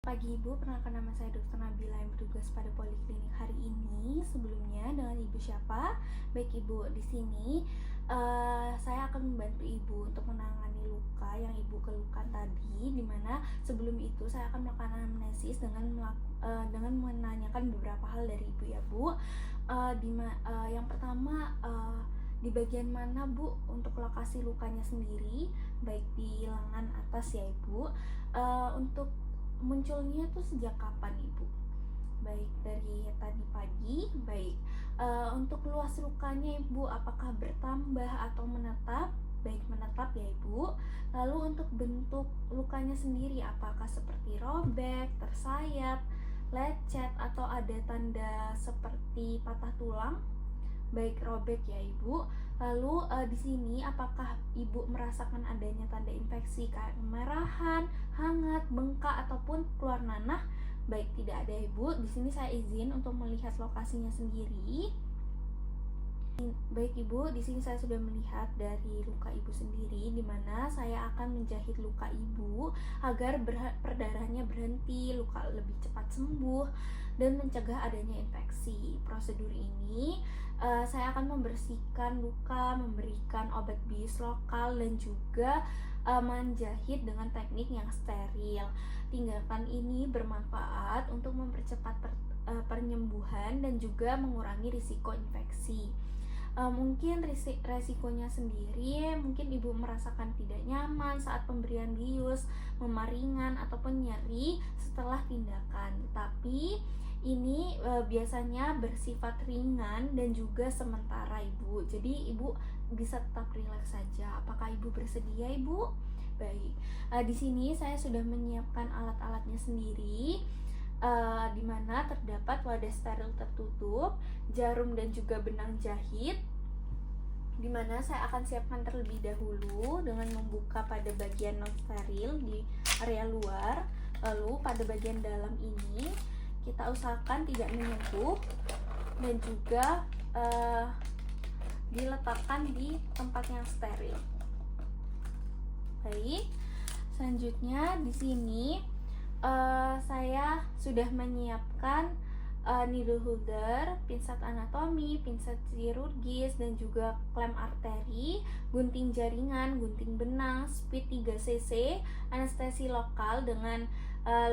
Pagi Ibu, perkenalkan nama saya Dr. Nabila yang bertugas pada Poliklinik hari ini. Sebelumnya dengan Ibu siapa? Baik Ibu, di sini saya akan membantu Ibu untuk menangani luka yang Ibu keluhkan tadi. Dimana sebelum itu saya akan melakukan anamnesis dengan menanyakan beberapa hal dari Ibu ya Bu. Yang pertama, di bagian mana Bu untuk lokasi lukanya sendiri, baik di lengan atas ya Ibu. Untuk munculnya tuh sejak kapan Ibu? Baik dari tadi pagi, baik. Untuk luas lukanya Ibu, apakah bertambah atau menetap? Baik menetap ya Ibu. Lalu untuk bentuk lukanya sendiri, apakah seperti robek, tersayat, lecet, atau ada tanda seperti patah tulang? Baik robek ya Ibu. Lalu di sini apakah Ibu merasakan adanya tanda infeksi kayak kemerahan, hangat, bengkak ataupun keluar nanah? Baik, tidak ada Ibu. Di sini saya izin untuk melihat lokasinya sendiri. Baik Ibu, di sini saya sudah melihat dari luka Ibu sendiri, di mana saya akan menjahit luka Ibu agar perdarahannya berhenti, luka lebih cepat sembuh, dan mencegah adanya infeksi. Prosedur ini saya akan membersihkan luka, memberikan obat bius lokal, dan juga menjahit dengan teknik yang steril. Tindakan ini bermanfaat untuk mempercepat penyembuhan dan juga mengurangi risiko infeksi. Mungkin resikonya sendiri, mungkin Ibu merasakan tidak nyaman saat pemberian bius, memar ringan ataupun nyeri setelah tindakan. Tapi ini biasanya bersifat ringan dan juga sementara Ibu. Jadi Ibu bisa tetap rileks saja. Apakah Ibu bersedia Ibu? Baik. Di sini saya sudah menyiapkan alat-alatnya sendiri. Di mana terdapat wadah steril tertutup, jarum dan juga benang jahit. Di mana saya akan siapkan terlebih dahulu dengan membuka pada bagian non steril di area luar. Lalu pada bagian dalam ini kita usahakan tidak menyentuh dan juga diletakkan di tempat yang steril. Baik. Selanjutnya di sini saya sudah menyiapkan needle holder, pinsat anatomi, pinsat chirurgis, dan juga klem arteri, gunting jaringan, gunting benang, speed 3 cc, anestesi lokal dengan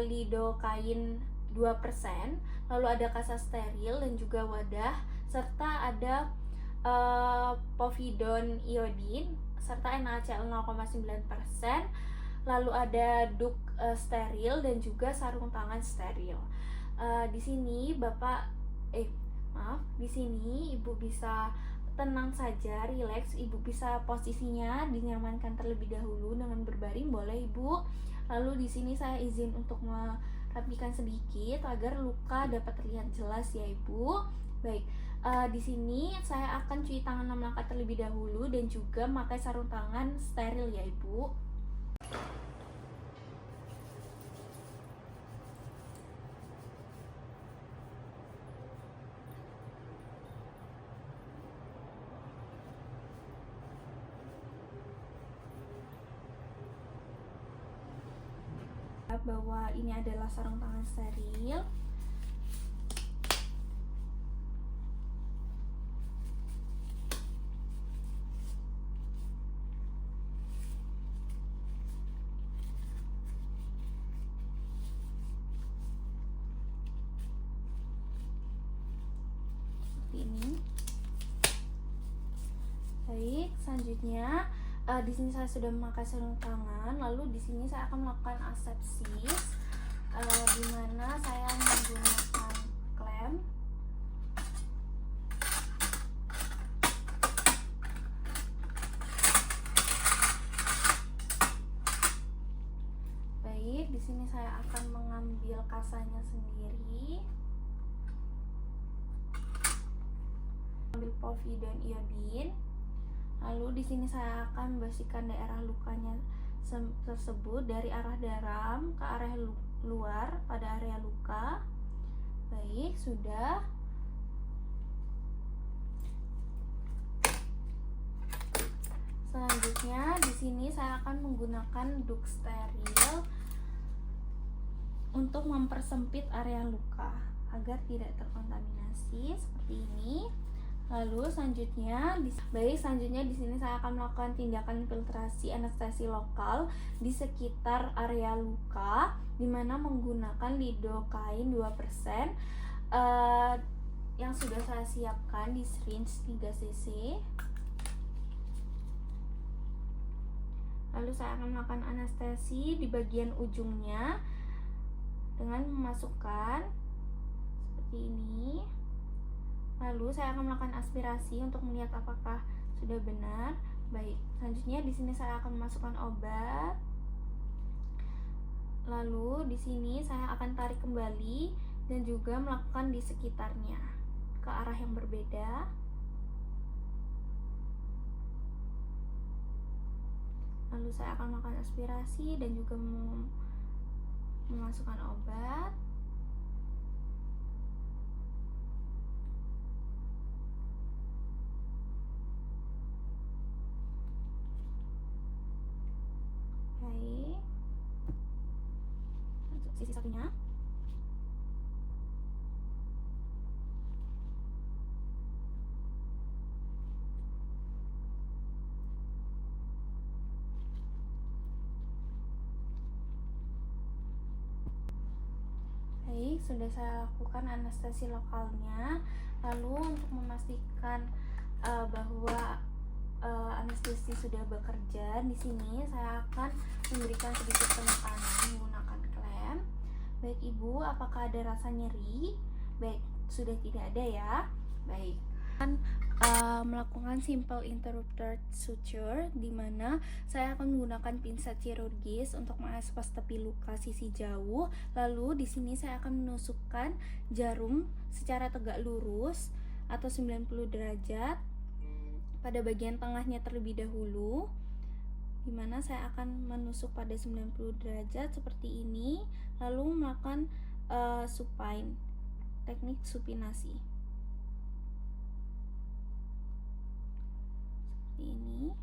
lidokain 2%, lalu ada kasa steril dan juga wadah, serta ada povidone iodine serta NaCl 0,9%. Lalu ada duk steril dan juga sarung tangan steril. Di sini di sini Ibu bisa tenang saja, rileks. Ibu bisa posisinya dinyamankan terlebih dahulu dengan berbaring, boleh Ibu. Lalu di sini saya izin untuk merapikan sedikit agar luka dapat terlihat jelas ya Ibu. Baik. Di sini saya akan cuci tangan 6 langkah terlebih dahulu dan juga memakai sarung tangan steril ya Ibu. Bahwa ini adalah sarung tangan steril. Seperti ini. Baik, selanjutnya di sini saya sudah memakai sarung tangan, lalu di sini saya akan melakukan asepsis, di mana saya menggunakan klem. Baik, di sini saya akan mengambil kasanya sendiri, ambil povidone iodine. Lalu di sini saya akan membersihkan daerah lukanya tersebut dari arah dalam ke area luar pada area luka. Baik, sudah. Selanjutnya di sini saya akan menggunakan duk steril untuk mempersempit area luka agar tidak terkontaminasi seperti ini. Lalu selanjutnya di sini saya akan melakukan tindakan infiltrasi anestesi lokal di sekitar area luka, dimana menggunakan lidocaine 2% yang sudah saya siapkan di syringe 3 cc. Lalu saya akan melakukan anestesi di bagian ujungnya dengan memasukkan seperti ini. Lalu saya akan melakukan aspirasi untuk melihat apakah sudah benar. Baik, selanjutnya di sini saya akan memasukkan obat. Lalu di sini saya akan tarik kembali dan juga melakukan di sekitarnya ke arah yang berbeda. Lalu saya akan melakukan aspirasi dan juga memasukkan obat. Baik, untuk sisi satunya. Baik, sudah saya lakukan anestesi lokalnya. Lalu untuk memastikan bahwa anestesi sudah bekerja, di sini saya akan memberikan sedikit penekanan menggunakan klem. Baik Ibu, apakah ada rasa nyeri? Baik, sudah tidak ada ya. Baik, akan melakukan simple interrupted suture, di mana saya akan menggunakan pinset chirurgis untuk mengekspos tepi luka sisi jauh. Lalu di sini saya akan menusukkan jarum secara tegak lurus atau 90 derajat pada bagian tengahnya terlebih dahulu, dimana saya akan menusuk pada 90 derajat seperti ini, lalu melakukan supine, teknik supinasi seperti ini.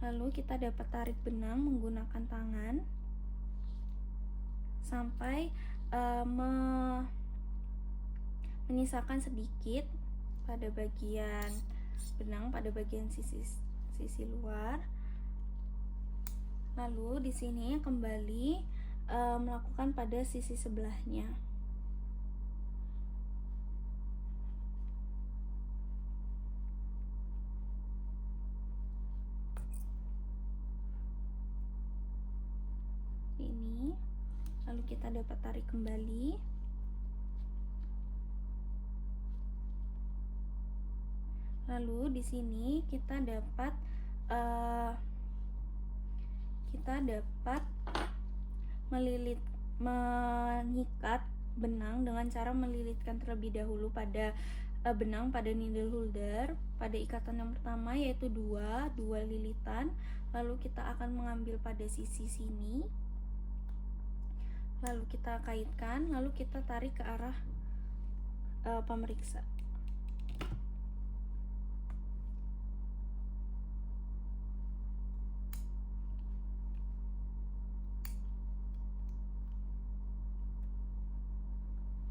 Lalu kita dapat tarik benang menggunakan tangan sampai menyisakan sedikit pada bagian benang, pada bagian sisi luar. Lalu di sini kembali melakukan pada sisi sebelahnya. Ini. Lalu kita dapat tarik kembali. Lalu di sini kita dapat mengikat benang dengan cara melilitkan terlebih dahulu pada benang pada needle holder pada ikatan yang pertama, yaitu dua lilitan. Lalu kita akan mengambil pada sisi sini, lalu kita kaitkan, lalu kita tarik ke arah pemeriksa.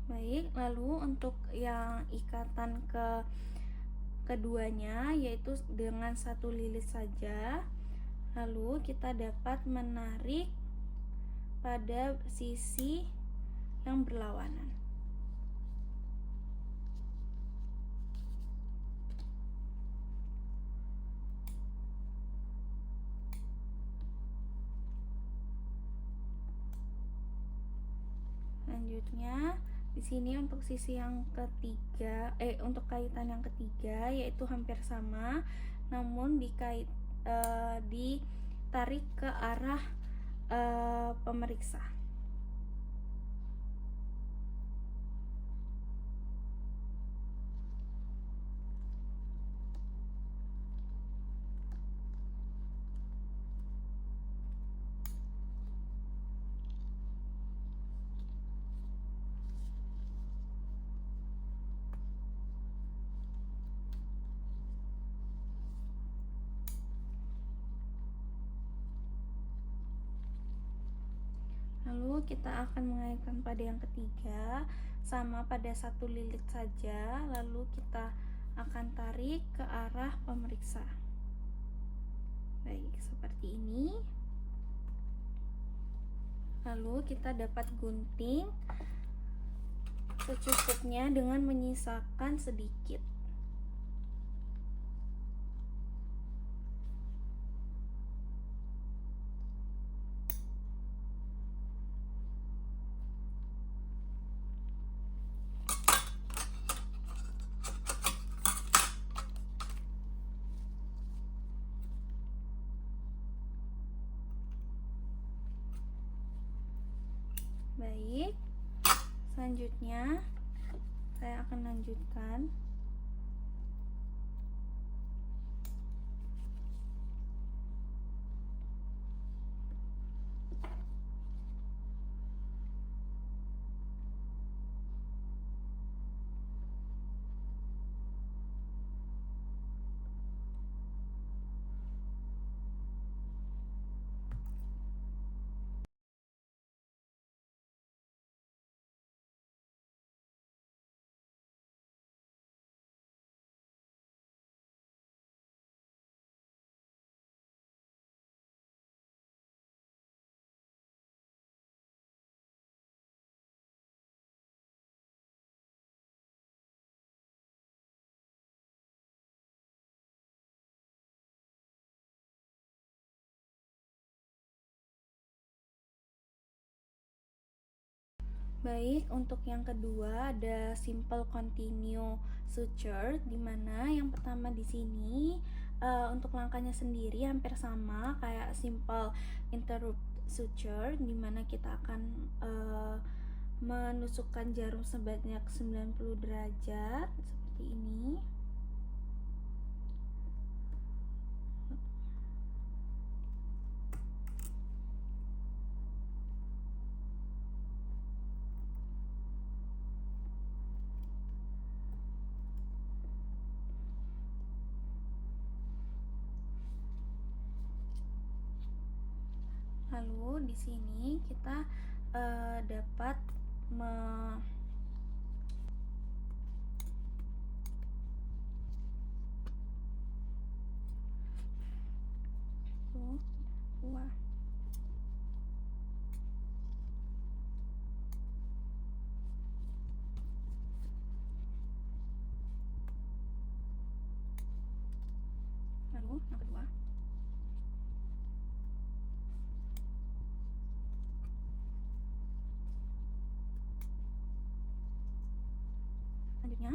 Baik, lalu untuk yang ikatan keduanya, yaitu dengan satu lilit saja, lalu kita dapat menarik pada sisi yang berlawanan. Selanjutnya di sini untuk sisi yang ketiga, untuk kaitan yang ketiga, yaitu hampir sama, namun ditarik ke arah pemeriksa. Lalu kita akan mengaitkan pada yang ketiga, sama pada satu lilit saja. Lalu kita akan tarik ke arah pemeriksa. Baik, seperti ini. Lalu kita dapat gunting secukupnya dengan menyisakan sedikit. Baik, selanjutnya saya akan lanjutkan. Baik, untuk yang kedua ada simple continue suture, dimana yang pertama di sini untuk langkahnya sendiri hampir sama kayak simple interrupt suture, dimana kita akan menusukkan jarum sebanyak 90 derajat seperti ini. Lalu di sini kita dapat wah. Lalu yang kedua. Selanjutnya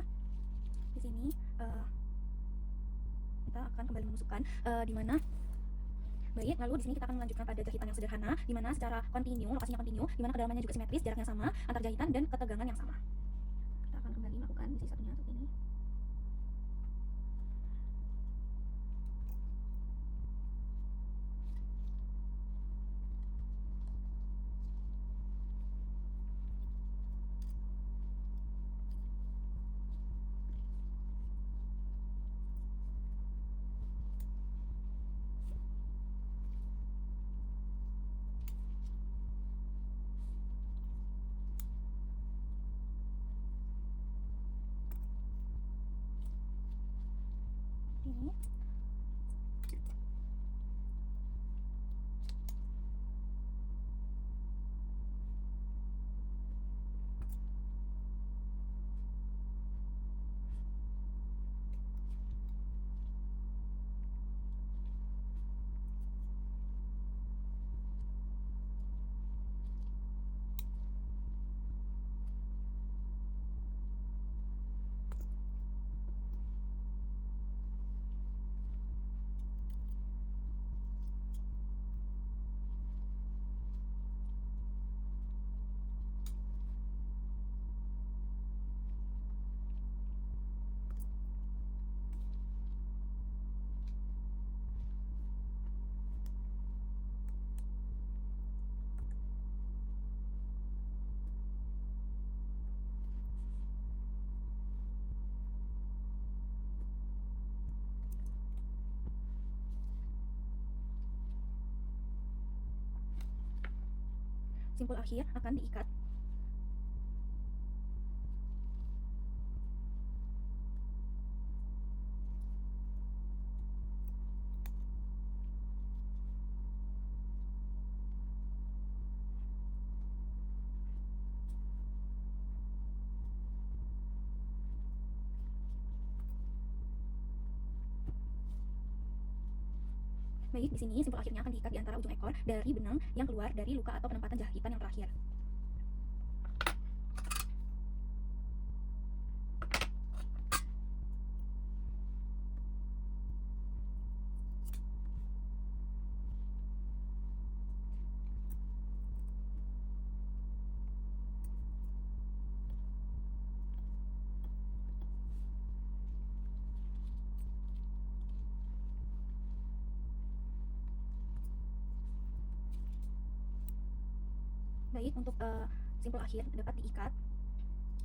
di sini kita akan kembali menusukkan di mana. Baik, lalu di sini kita akan melanjutkan pada jahitan yang sederhana, di mana secara kontinu, lokasinya kontinu, di mana kedalamannya juga simetris, jaraknya sama antar jahitan dan ketegangan yang sama. Kita akan kembali melakukan sisi satunya seperti ini. Ini. simpul akhir akan diikat. Baik, di sini simpul akhirnya akan diikat di antara ujung ekor dari benang yang keluar dari luka atau penempatan jahitan yang terakhir. Baik, untuk simpul akhir dapat diikat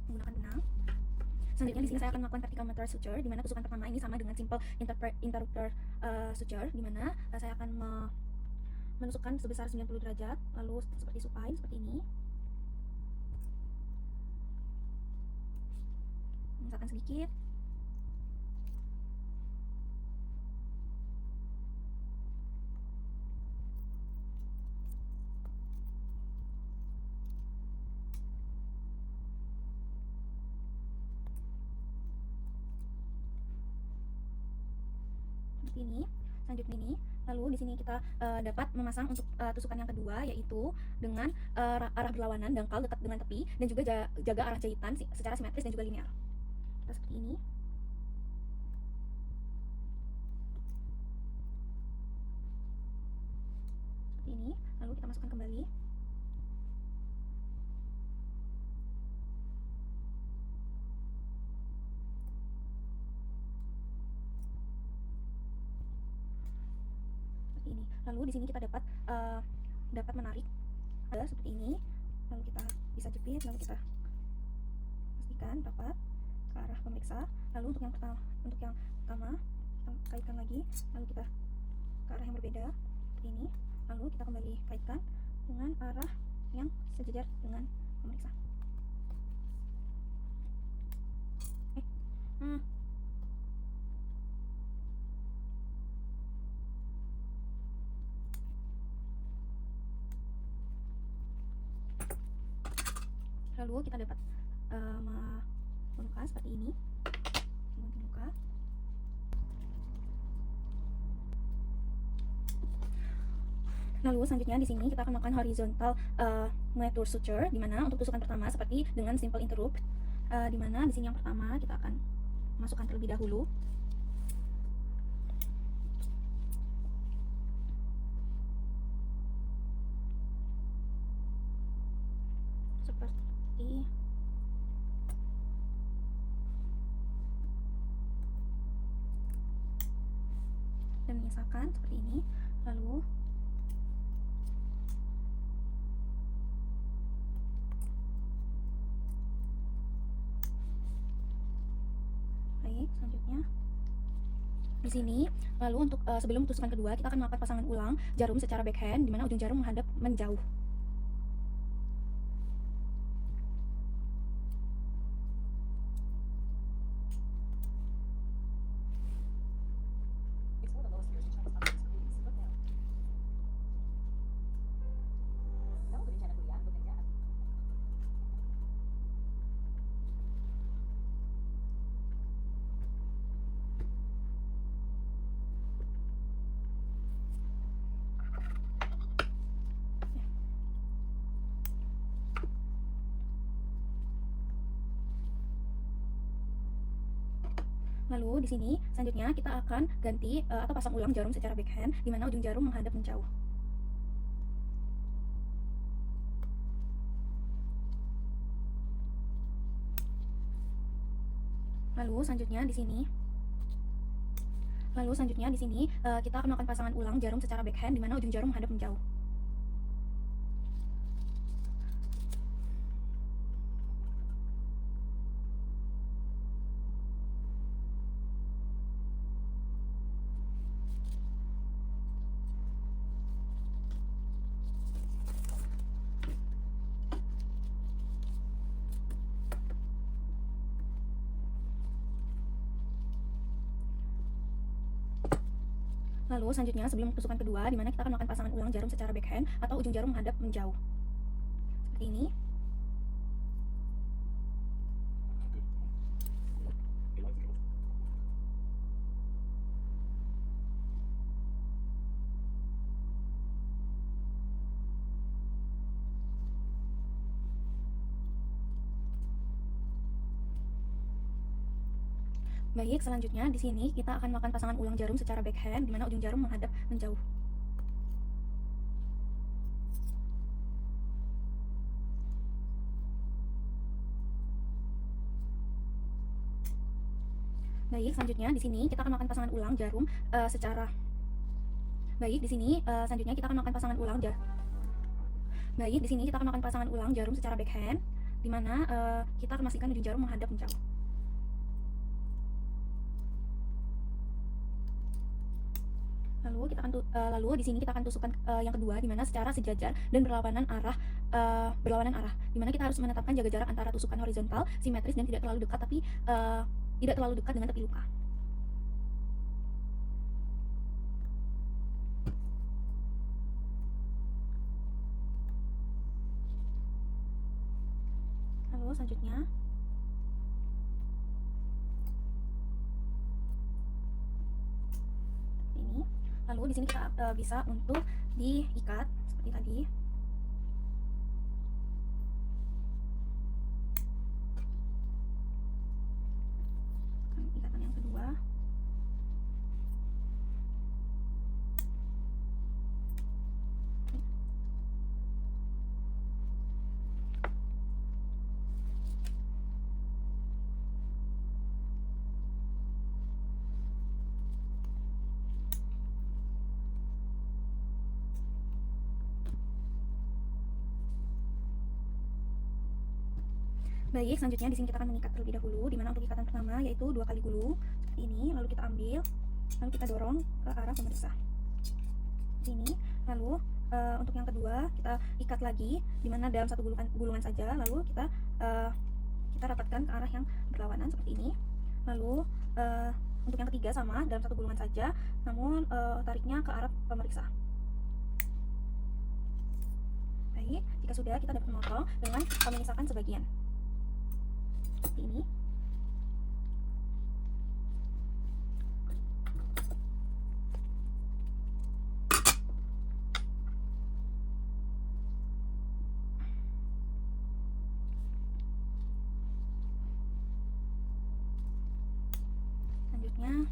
menggunakan benang. Selanjutnya di sini saya akan melakukan vertical meter suture, di mana tusukan pertama ini sama dengan simple interrupter suture, di mana saya akan menusukkan sebesar 90 derajat, lalu seperti supine seperti ini. Misalkan sedikit. Seperti ini. Selanjutnya ini, lalu di sini kita dapat memasang untuk tusukan yang kedua, yaitu dengan arah berlawanan dangkal dekat dengan tepi, dan juga jaga arah jahitan secara simetris dan juga linear. Kita seperti ini. Seperti ini, lalu kita masukkan kembali. Ini. Lalu di sini kita dapat menarik seperti ini. Lalu kita bisa jepit, lalu kita pastikan rapat ke arah pemeriksa. Lalu untuk yang pertama kita kaitkan lagi, lalu kita ke arah yang berbeda seperti ini. Lalu kita kembali kaitkan dengan arah yang sejajar dengan pemeriksa. Lalu kita dapat meluka seperti ini, menggunting luka. Lalu selanjutnya di sini kita akan melakukan horizontal meter suture, di mana untuk tusukan pertama seperti dengan simple interrupt, di mana di sini yang pertama kita akan masukkan terlebih dahulu. Seperti dan menyisakan seperti ini. Lalu baik, selanjutnya di sini. Lalu untuk sebelum tusukan kedua kita akan melakukan pasangan ulang jarum secara backhand, di mana ujung jarum menghadap menjauh. Lalu di sini selanjutnya kita akan ganti atau pasang ulang jarum secara backhand, di mana ujung jarum menghadap menjauh. Lalu selanjutnya di sini kita akan melakukan pasangan ulang jarum secara backhand, di mana ujung jarum menghadap menjauh. Lalu selanjutnya sebelum tusukan kedua, di mana kita akan melakukan pasangan ulang jarum secara backhand atau ujung jarum menghadap menjauh. Seperti ini. Baik, selanjutnya di sini kita akan melakukan pasangan ulang jarum secara backhand, di mana ujung jarum menghadap menjauh. Baik, selanjutnya di sini kita akan melakukan pasangan ulang jarum secara Baik, di sini selanjutnya kita akan melakukan pasangan ulang jarum. Baik, di sini kita akan melakukan pasangan ulang jarum secara backhand, di mana kita akan memastikan ujung jarum menghadap menjauh. Lalu di sini kita akan tusukkan yang kedua, di mana secara sejajar dan berlawanan arah, di mana kita harus menetapkan jaga jarak antara tusukan horizontal, simetris dan tidak terlalu dekat, tapi tidak terlalu dekat dengan tepi luka. Lalu selanjutnya ini. Lalu di sini kita bisa untuk diikat seperti tadi. Ikatan yang kedua. Baik, selanjutnya di sini kita akan mengikat terlebih dahulu, di mana untuk ikatan pertama yaitu 2 kali gulung seperti ini, lalu kita ambil, lalu kita dorong ke arah pemirsa. Seperti ini. Lalu untuk yang kedua kita ikat lagi, di mana dalam satu gulungan saja, lalu kita rapatkan ke arah yang berlawanan seperti ini. Lalu untuk yang ketiga sama, dalam satu gulungan saja, namun tariknya ke arah pemeriksa. Baik, jika sudah kita dapat memotong dengan memisahkan sebagian. Seperti ini. Selanjutnya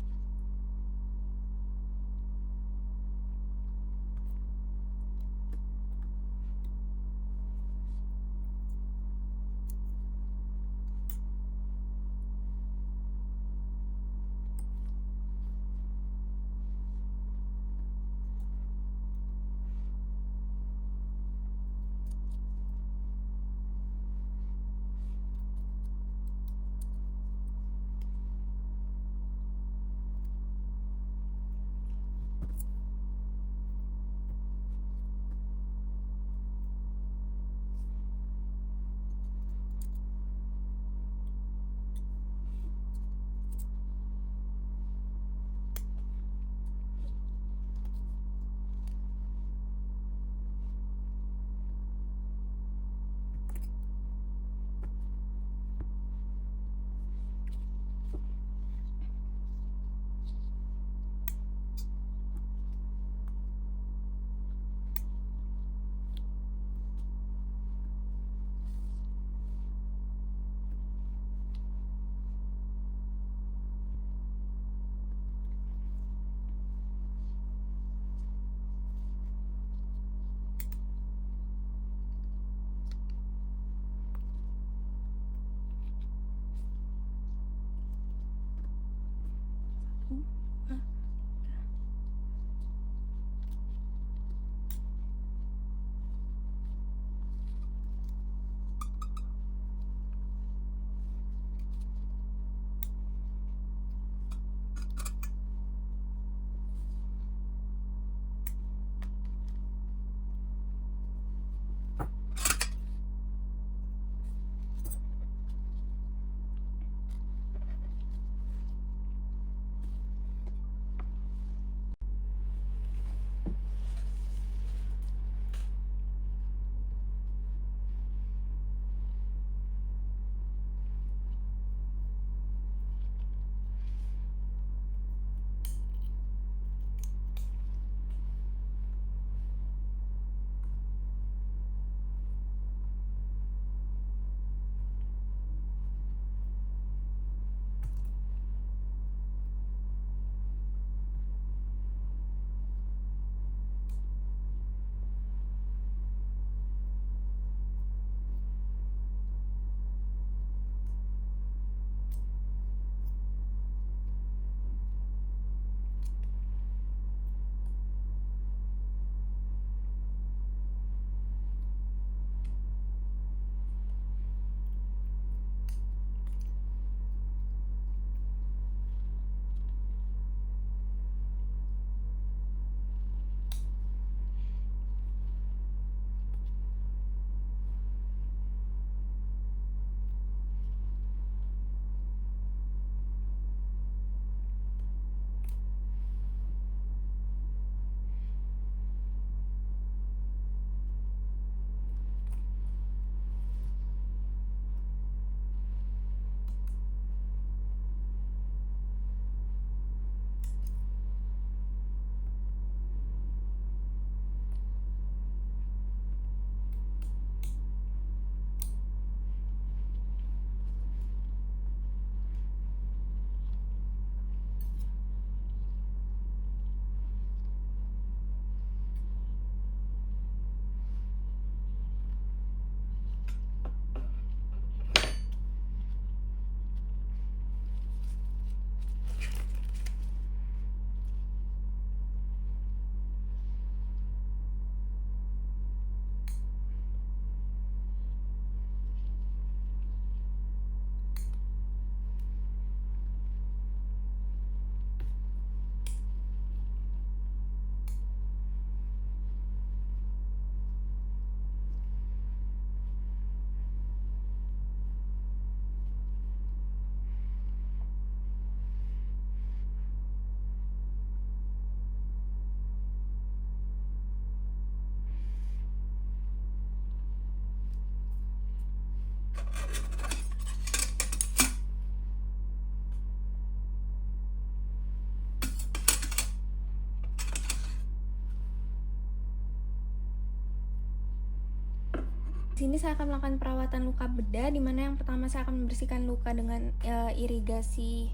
Di sini saya akan melakukan perawatan luka bedah, di mana yang pertama saya akan membersihkan luka dengan irigasi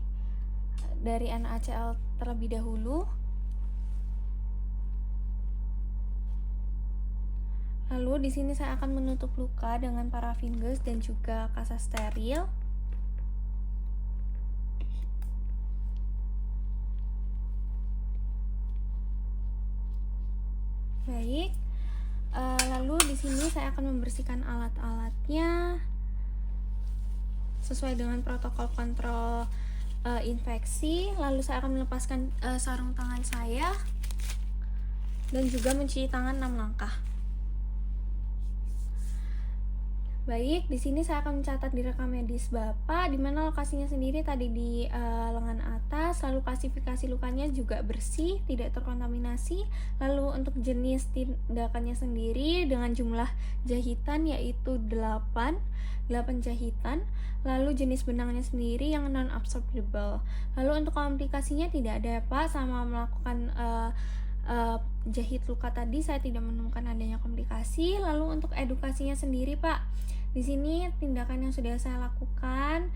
dari NaCl terlebih dahulu. Lalu di sini saya akan menutup luka dengan parafin gas dan juga kasa steril. Baik. Lalu di sini saya akan membersihkan alat-alatnya sesuai dengan protokol kontrol infeksi. Lalu saya akan melepaskan sarung tangan saya dan juga mencuci tangan 6 langkah. Baik, di sini saya akan mencatat di rekam medis Bapak, di mana lokasinya sendiri tadi di lengan atas, lalu klasifikasi lukanya juga bersih, tidak terkontaminasi. Lalu untuk jenis tindakannya sendiri dengan jumlah jahitan yaitu 8 jahitan. Lalu jenis benangnya sendiri yang non absorbable. Lalu untuk komplikasinya tidak ada ya Pak, sama melakukan jahit luka tadi saya tidak menemukan adanya komplikasi. Lalu untuk edukasinya sendiri Pak, di sini tindakan yang sudah saya lakukan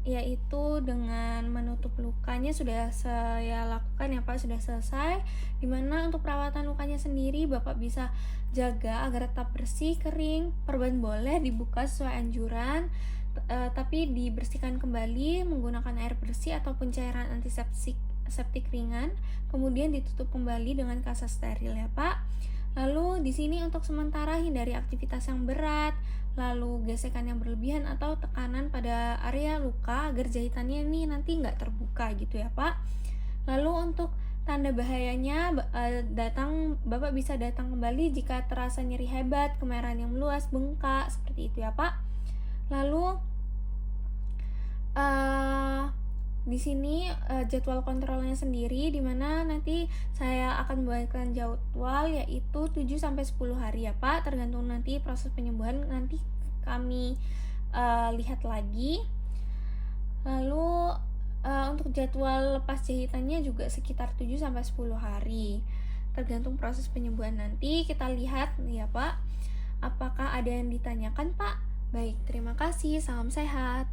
yaitu dengan menutup lukanya sudah saya lakukan ya Pak, sudah selesai. Dimana untuk perawatan lukanya sendiri Bapak bisa jaga agar tetap bersih, kering. Perban boleh dibuka sesuai anjuran, tapi dibersihkan kembali menggunakan air bersih ataupun cairan antiseptik ringan, kemudian ditutup kembali dengan kasa steril ya Pak. Lalu di sini untuk sementara hindari aktivitas yang berat, lalu gesekan yang berlebihan atau tekanan pada area luka agar jahitannya ini nanti nggak terbuka gitu ya Pak. Lalu untuk tanda bahayanya Bapak bisa datang kembali jika terasa nyeri hebat, kemerahan yang meluas, bengkak, seperti itu ya Pak. Lalu di sini jadwal kontrolnya sendiri, di mana nanti saya akan membuatkan jadwal yaitu 7-10 hari ya Pak, tergantung nanti proses penyembuhan nanti kami lihat lagi. Lalu untuk jadwal lepas jahitannya juga sekitar 7-10 hari, tergantung proses penyembuhan nanti kita lihat ya Pak. Apakah ada yang ditanyakan Pak? Baik, terima kasih, salam sehat.